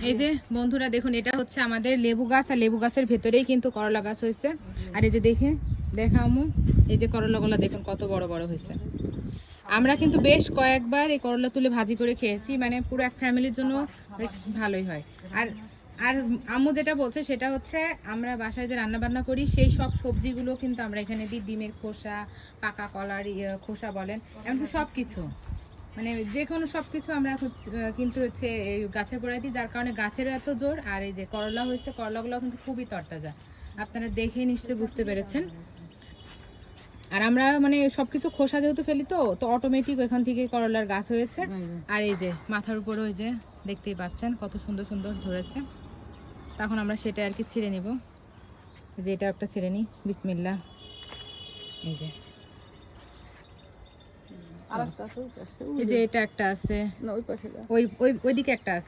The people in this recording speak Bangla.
এই যে বন্ধুরা দেখুন, এটা হচ্ছে আমাদের লেবু গাছ, আর লেবু গাছের ভেতরেই কিন্তু করলা গাছ হয়েছে। আর এই যে দেখামু, এই যে করলাগুলো দেখুন কত বড় বড় হয়েছে। আমরা কিন্তু বেশ কয়েকবার এই করলা তুলে ভাজি করে খেয়েছি, মানে পুরো এক ফ্যামিলির জন্য বেশ ভালোই হয়। আর আর আম্মু যেটা বলছে সেটা হচ্ছে, আমরা বাসায় যে রান্না বান্না করি সেই সব সবজিগুলো কিন্তু আমরা এখানে দিই, ডিমের খোসা, পাকা কলার খোসা বলেন, এমনকি সব কিছু, মানে যে কোনো সব কিছু আমরা কিন্তু হচ্ছে এই গাছের গোড়ায় দিই, যার কারণে গাছেরও এত জোর। আর এই যে করলা হয়েছে, করলাগুলো কিন্তু খুবই তরতাজা, আপনারা দেখে নিশ্চয়ই বুঝতে পেরেছেন। আর আমরা মানে সবকিছু খোসা যেহেতু ফেলি, তো অটোমেটিক এখান থেকে করলার গাছ হয়েছে। আর এই যে মাথার উপরে ওই যে দেখতেই পাচ্ছেন কত সুন্দর সুন্দর ধরেছে। তখন আমরা সেটা আর কি ছিঁড়ে নিব, যে এটা একটা ছিঁড়ে নিই, বিসমিল্লাহ। এই যে এই যে এটা একটা আছে, ওইদিকে একটা আছে।